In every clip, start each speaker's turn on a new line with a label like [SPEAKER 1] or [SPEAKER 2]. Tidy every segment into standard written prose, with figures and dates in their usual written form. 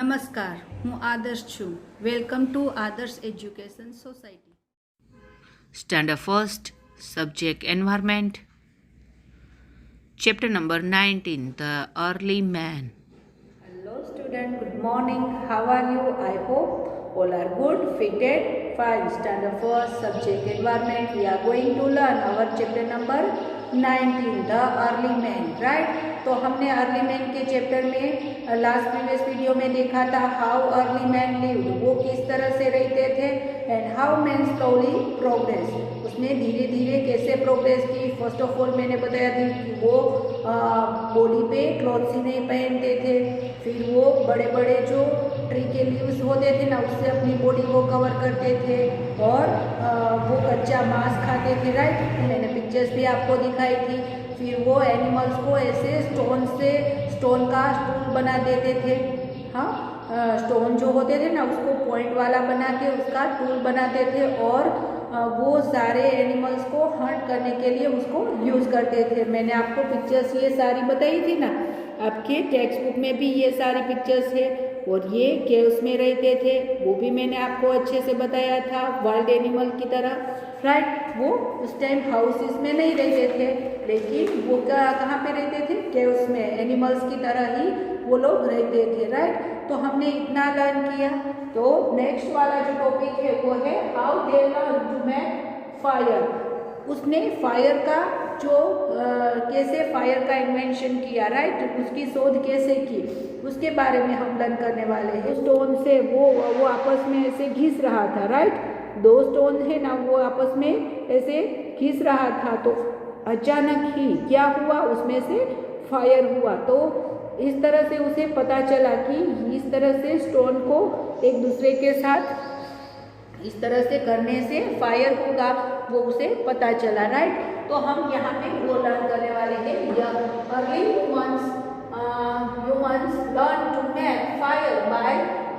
[SPEAKER 1] નમસ્કાર, હું આદર્શ છું. વેલકમ ટુ આદર્શ education society.
[SPEAKER 2] Standard First, Subject Environment, Chapter number 19, The Early Man.
[SPEAKER 1] Hello student, good morning. How are you? I hope all are good, fitted, fine. Standard first, subject environment. We are going to learn our chapter number 19, The Early Man, right? तो हमने early man के chapter में last previous video में देखा था how early man lived, वो किस तरह से रहते थे, and how man slowly progress, उसने धीरे धीरे कैसे प्रोग्रेस की. फर्स्ट ऑफ ऑल मैंने बताया थी कि वो बॉडी पे क्लॉथ्स ही नहीं पहनते थे, फिर वो बड़े बड़े जो ट्री के लीव्स होते थे ना उससे अपनी बॉडी को कवर करते थे, और वो कच्चा मांस खाते थे, राइट. मैंने पिक्चर्स भी आपको दिखाई थी. फिर वो एनिमल्स को ऐसे स्टोन का स्टूल बना देते थे. हाँ, स्टोन जो होते थे ना उसको पॉइंट वाला बना के उसका टूल बनाते थे, और वो सारे एनिमल्स को हंट करने के लिए उसको यूज़ करते थे. मैंने आपको पिक्चर्स ये सारी बताई थी ना, आपके टेक्स्ट बुक में भी ये सारी पिक्चर्स है. और ये केव्स में रहते थे, वो भी मैंने आपको अच्छे से बताया था, वाइल्ड एनिमल की तरह, राइट. वो उस टाइम हाउसेस में नहीं रहते थे, लेकिन वो कहाँ पे रहते थे? केव्स में, एनिमल्स की तरह ही वो लोग रहते थे, राइट. तो हमने इतना लर्न किया. तो नेक्स्ट वाला जो टॉपिक है वो है how they learn to make fire. उसने फायर का जो कैसे फायर का इन्वेंशन किया, राइट, उसकी शोध कैसे की, उसके बारे में हम लर्न करने वाले हैं. स्टोन से वो आपस में ऐसे घिस रहा था, राइट. दो स्टोन है ना, वो आपस में ऐसे घिस रहा था, तो अचानक ही क्या हुआ, उसमें से फायर हुआ. तो इस तरह से उसे पता चला कि इस तरह से स्टोन को एक दूसरे के साथ इस तरह से करने से फायर होगा, वो उसे पता चला, राइट. तो हम यहाँ पे वो लर्न करने वाले हैं. Early humans learn to make fire by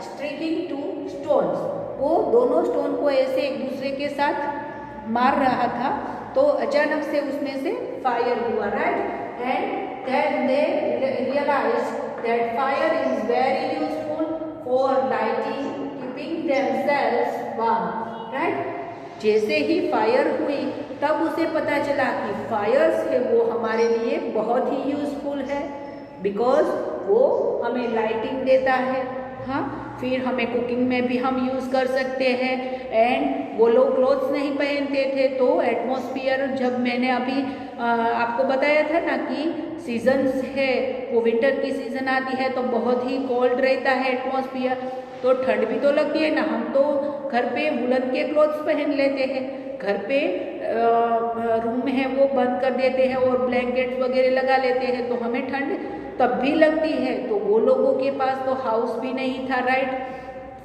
[SPEAKER 1] striking two stones. वो दोनों स्टोन को ऐसे एक दूसरे के साथ मार रहा था, तो अचानक से उसमें से फायर हुआ, right. And then they realise that fire is very useful for lighting, keeping themselves warm, right. जैसे ही फायर हुई तब उसे पता चला कि फायर्स है वो हमारे लिए बहुत ही यूजफुल है, बिकॉज वो हमें लाइटिंग देता है. हाँ, फिर हमें कुकिंग में भी हम यूज़ कर सकते हैं. एंड वो लोग क्लोथ्स नहीं पहनते थे, तो एटमॉस्फियर, जब मैंने अभी आपको बताया था ना कि सीजन्स है, वो विंटर की सीज़न आती है तो बहुत ही कोल्ड रहता है एटमॉस्फियर, तो ठंड भी तो लगती है ना. हम तो घर पे वुलन के क्लोथ्स पहन लेते हैं, घर पे रूम है वो बंद कर देते हैं और ब्लैंकेट्स वगैरह लगा लेते हैं, तो हमें ठंड तब भी लगती है. तो वो लोगों के पास तो हाउस भी नहीं था, राइट.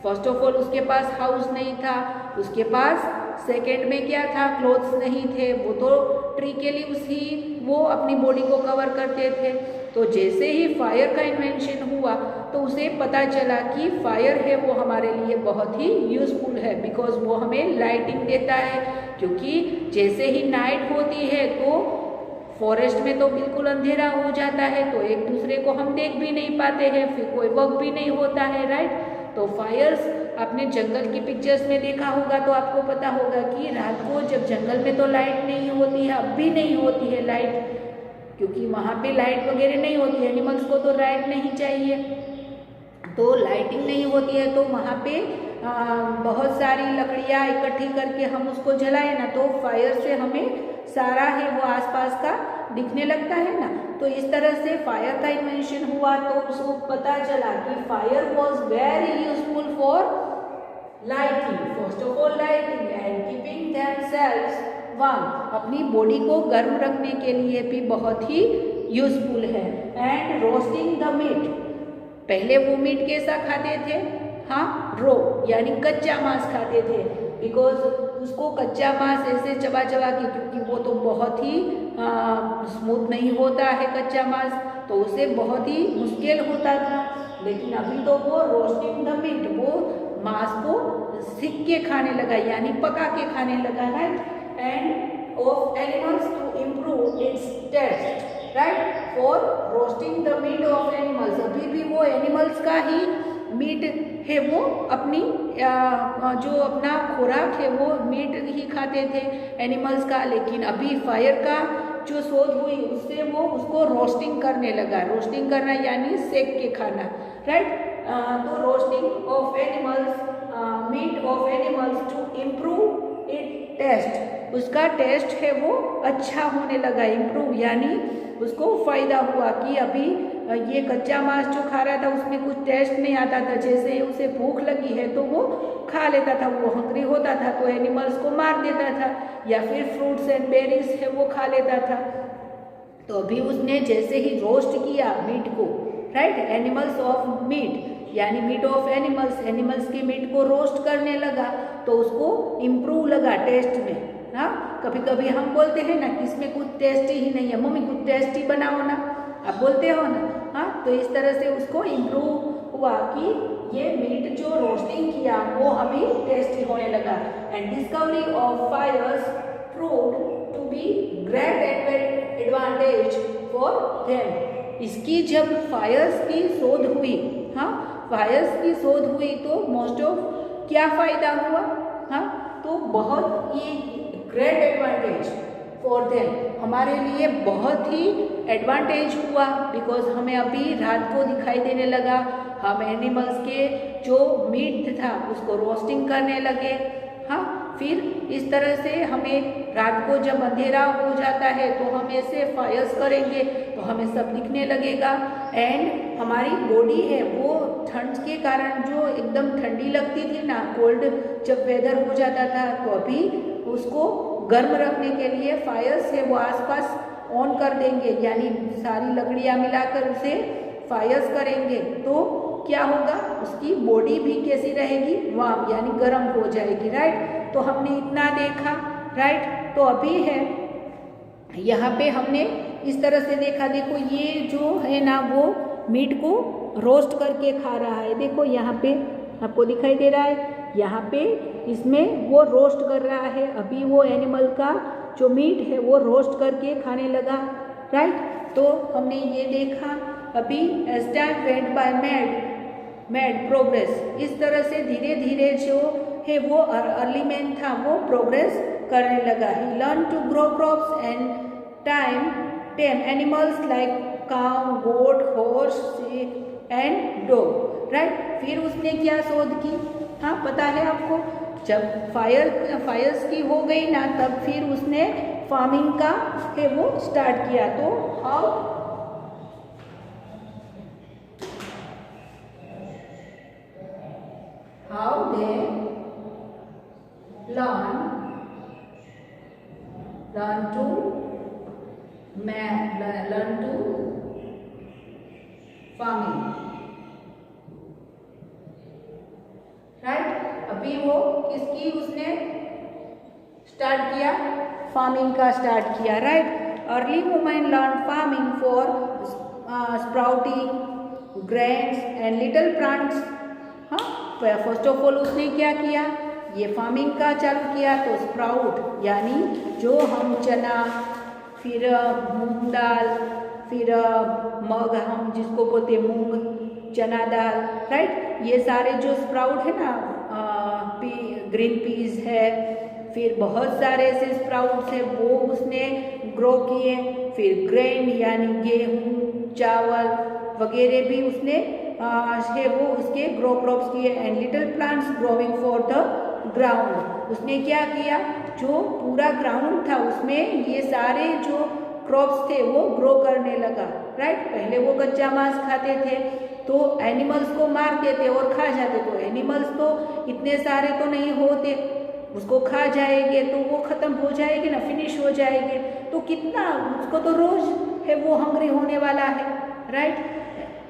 [SPEAKER 1] फर्स्ट ऑफ ऑल उसके पास हाउस नहीं था, उसके पास सेकेंड में क्या था, क्लोथ्स नहीं थे. वो तो ट्री के लिए उसी वो अपनी बॉडी को कवर करते थे. तो जैसे ही फायर का इन्वेंशन हुआ तो उसे पता चला कि फायर है वो हमारे लिए बहुत ही यूजफुल है, बिकॉज वो हमें लाइटिंग देता है. क्योंकि जैसे ही नाइट होती है तो फॉरेस्ट में तो बिल्कुल अंधेरा हो जाता है, तो एक दूसरे को हम देख भी नहीं पाते हैं, फिर कोई वर्क भी नहीं होता है, राइट. तो फायर्स आपने जंगल की पिक्चर्स में देखा होगा तो आपको पता होगा कि रात को जब जंगल में तो लाइट नहीं होती है, अब भी नहीं होती है लाइट, क्योंकि वहाँ पे लाइट वगैरह नहीं होती है. एनिमल्स को तो लाइट नहीं चाहिए, तो लाइटिंग नहीं होती है, तो वहाँ पे बहुत सारी लकड़ियाँ इकट्ठी करके हम उसको जलाए ना, तो फायर से हमें सारा है वो आसपास का दिखने लगता है ना. तो इस तरह से फायर का इन्वेंशन हुआ, तो उसको पता चला कि fire was very useful for lighting, first of all lighting and keeping themselves warm, अपनी बॉडी को गर्म रखने के लिए भी बहुत ही यूजफुल है. एंड रोस्टिंग द मीट, पहले वो मीट कैसा खाते थे? हाँ, रो यानी कच्चा मांस खाते थे, बिकॉज उसको कच्चा मांस ऐसे चबा चबा के, क्योंकि वो तो बहुत ही स्मूथ नहीं होता है कच्चा मांस, तो उसे बहुत ही मुश्किल होता था. लेकिन अभी तो वो रोस्टिंग द मीट, वो मांस को सिक के खाने लगा, यानी पका के खाने लगा, right. And of animals to improve its taste, right, for roasting the meat of animals. अभी भी वो एनिमल्स का ही मीट है वो अपनी जो अपना खुराक है वो मीट ही खाते थे एनिमल्स का, लेकिन अभी फायर का जो शोध हुई उससे वो उसको रोस्टिंग करने लगा। रोस्टिंग करना यानी सेक के खाना, राइट। तो roasting of animals, meat of animals to improve it taste, उसका टेस्ट है वो अच्छा होने लगा। इम्प्रूव यानी उसको फायदा हुआ कि अभी ये कच्चा मांस जो खा रहा था उसमें कुछ टेस्ट नहीं आता था, जैसे उसे भूख लगी है तो वो खा लेता था, वो हंग्री होता था तो एनिमल्स को मार देता था, या फिर फ्रूट्स एंड बेरीज है वो खा लेता था। तो अभी उसने जैसे ही रोस्ट किया मीट को, राइट, एनिमल्स ऑफ मीट यानी मीट ऑफ एनिमल्स, एनिमल्स के मीट को रोस्ट करने लगा तो उसको इम्प्रूव लगा टेस्ट में। हाँ, कभी कभी हम बोलते हैं ना कि इसमें कुछ टेस्टी ही नहीं है, मम्मी कुछ टेस्टी बनाओ ना, आप बोलते हो ना। हाँ, तो इस तरह से उसको इम्प्रूव हुआ कि ये मीट जो रोस्टिंग किया वो अभी टेस्टी होने लगा। And discovery of fires proved to be great advantage for them. इसकी जब फायर्स की शोध हुई, हाँ, फायर्स की शोध हुई तो मोस्ट ऑफ क्या फायदा हुआ, हाँ, तो बहुत ये ग्रेट एडवांटेज फॉर देम, हमारे लिए बहुत ही एडवांटेज हुआ, बिकॉज हमें अभी रात को दिखाई देने लगा, हम एनिमल्स के जो मीट था उसको रोस्टिंग करने लगे। हाँ, फिर इस तरह से हमें रात को जब अंधेरा हो जाता है तो हम ऐसे फायर्स करेंगे तो हमें सब दिखने लगेगा। एंड हमारी बॉडी है वो ठंड के कारण जो एकदम ठंडी लगती थी ना, कोल्ड जब वेदर हो जाता था, तो अभी उसको गर्म रखने के लिए फायर्स है वो आसपास ऑन कर देंगे, यानी सारी लकड़ियाँ मिलाकर उसे फायर्स करेंगे तो क्या होगा, उसकी बॉडी भी कैसी रहेगी, वार्म यानी गर्म हो जाएगी, राइट। तो हमने इतना देखा, राइट। तो अभी है यहाँ पे हमने इस तरह से देखा, देखो ये जो है ना वो मीट को रोस्ट करके खा रहा है, देखो यहाँ पे आपको दिखाई दे रहा है, यहाँ पे इसमें वो रोस्ट कर रहा है, अभी वो एनिमल का जो मीट है वो रोस्ट करके खाने लगा, राइट। तो हमने ये देखा अभी as time went by made progress, इस तरह से धीरे धीरे जो है वो अर्ली मैन था वो प्रोग्रेस करने लगा। He learn to grow crops and tame animals like cow, goat, horse and dog, right. फिर उसने क्या शोध की, हाँ पता है आपको, जब फायर्स की हो गई ना तब फिर उसने फार्मिंग का है वो स्टार्ट किया। तो how they learn to farming, right. अभी वो किसकी उसने स्टार्ट किया, फार्मिंग का स्टार्ट किया, right. Early women learn farming for sprouting grains and little plants. हाँ, फर्स्ट ऑफ ऑल उसने क्या किया, ये फार्मिंग का चालू किया। तो स्प्राउट यानी जो हम चना, फिर मूंग दाल, फिर मग हम जिसको बोलते हैं मूंग, चना दाल, राइट। ये सारे जो स्प्राउट है ना, ग्रीन पीस है, फिर बहुत सारे ऐसे स्प्राउट्स है वो उसने ग्रो किए। फिर ग्रेन यानी गेहूँ, चावल वगैरह भी उसने है वो उसके ग्रो क्रॉप्स किए। And little plants growing for the ground, उसने क्या किया, जो पूरा ग्राउंड था उसमें ये सारे जो क्रॉप्स थे वो ग्रो करने लगा, राइट। पहले वो कच्चा मांस खाते थे तो एनिमल्स को मारते थे और खा जाते, तो एनिमल्स तो इतने सारे तो नहीं होते, उसको खा जाएंगे तो वो ख़त्म हो जाएगी ना, फिनिश हो जाएंगे, तो कितना उसको तो रोज़ है वो हंग्री होने वाला है, राइट।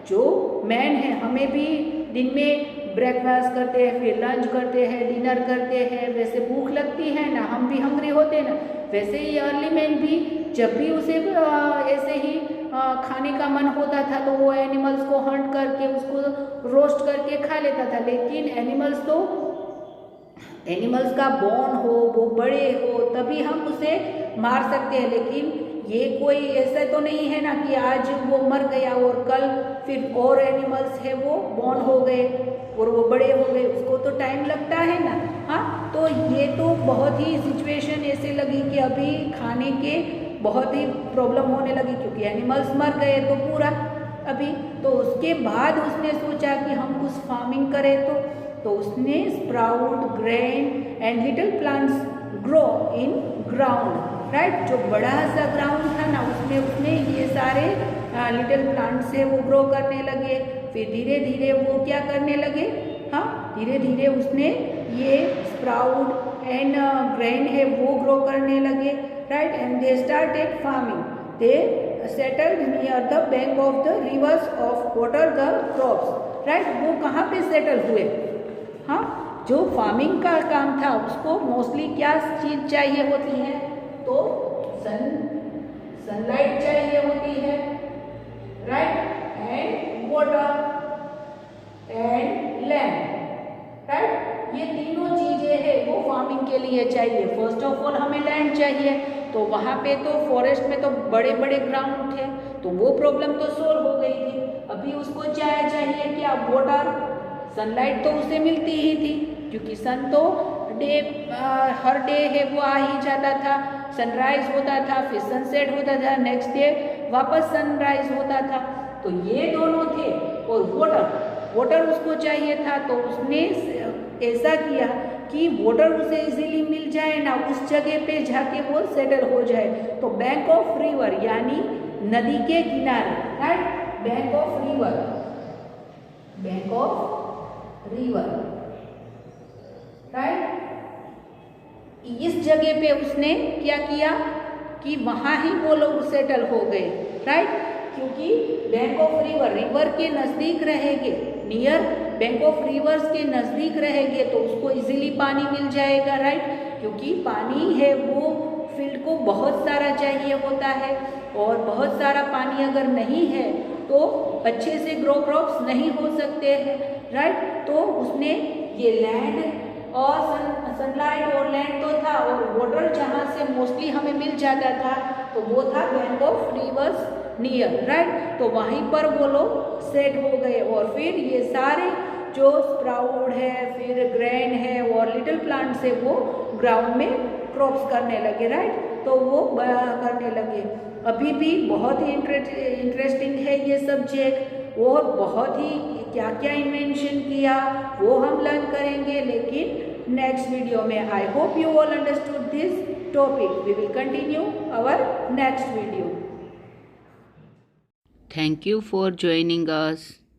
[SPEAKER 1] जो मैन है हमें भी दिन में ब्रेकफास्ट करते हैं, फिर लंच करते हैं, डिनर करते हैं, वैसे भूख लगती है ना, हम भी हंग्री होते हैं ना, वैसे ही अर्ली मैन भी जब भी उसे ऐसे ही खाने का मन होता था तो वो एनिमल्स को हंट करके उसको रोस्ट करके खा लेता था। लेकिन एनिमल्स का बोन हो, वो बड़े हो, तभी हम उसे मार सकते हैं। लेकिन ये कोई ऐसा तो नहीं है ना कि आज वो मर गया और कल फिर और एनिमल्स है वो बोन हो गए, और वो बड़े हो गए, उसको तो टाइम लगता है ना। हाँ, तो ये तो बहुत ही सिचुएशन ऐसे लगी कि अभी खाने के बहुत ही प्रॉब्लम होने लगी, क्योंकि एनिमल्स मर गए तो पूरा अभी। तो उसके बाद उसने सोचा कि हम कुछ फार्मिंग करें, तो उसने sprout, grain and little plants grow in ground, right. जो बड़ा सा ग्राउंड था ना, उसमें उसने ये सारे लिटिल प्लांट्स है वो ग्रो करने लगे। फिर धीरे धीरे वो क्या करने लगे, हाँ, धीरे धीरे उसने ये स्प्राउट एंड ग्रेन है वो ग्रो करने लगे, right. And they started farming, they settled near the bank of the reverse of water the crops, right. वो कहाँ पे सेटल हुए, हाँ, जो फार्मिंग का काम था उसको मोस्टली क्या चीज़ चाहिए होती है, तो सनलाइट चाहिए होती है, right, and water and land, right. ये तीनों चीजें हैं वो फार्मिंग के लिए चाहिए। फर्स्ट ऑफ ऑल हमें लैंड चाहिए, तो वहाँ पे तो फॉरेस्ट में तो बड़े बड़े ग्राउंड थे, तो वो प्रॉब्लम तो सोल्व हो गई थी। अभी उसको चाहिए क्या, वाटर, सनलाइट तो उसे मिलती ही थी, क्योंकि सन तो हर डे है वो आ ही जाता था। सनराइज होता था, फिर सनसेट होता था, नेक्स्ट डे वापस सनराइज होता था, तो ये दोनों थे। और वाटर उसको चाहिए था, तो उसने ऐसा किया कि वाटर उसे इजीली मिल जाए ना, उस जगह पे जाके वो सेटल हो जाए। तो बैंक ऑफ रिवर यानी नदी के किनारे, right, bank of river, right. इस जगह पे उसने क्या किया कि वहाँ ही वो लोग सेटल हो गए, राइट, क्योंकि बैंक ऑफ रिवर के नज़दीक रहेंगे, नियर बैंक ऑफ रिवर्स के नज़दीक रहेंगे तो उसको इजीली पानी मिल जाएगा, राइट, क्योंकि पानी है वो फील्ड को बहुत सारा चाहिए होता है, और बहुत सारा पानी अगर नहीं है तो अच्छे से ग्रो क्रॉप्स नहीं हो सकते हैं, राइट। तो उसने ये लैंड और सनलाइट और लैंड तो था, और वाटर जहाँ से मोस्टली हमें मिल जाता था तो वो था bank of reverse near, right. तो वहीं पर वो लोग सेट हो गए, और फिर ये सारे जो स्प्राउट है, फिर ग्रेन है और लिटिल प्लांट्स है वो ग्राउंड में क्रॉप्स करने लगे, राइट। तो वो करने लगे। अभी भी बहुत ही इंटरेस्टिंग है ये सब्जेक्ट, और बहुत ही क्या क्या इन्वेंशन किया वो हम लर्न करेंगे, लेकिन नेक्स्ट वीडियो में। I hope you all understood this topic. We will continue our next video.
[SPEAKER 2] Thank you for joining us.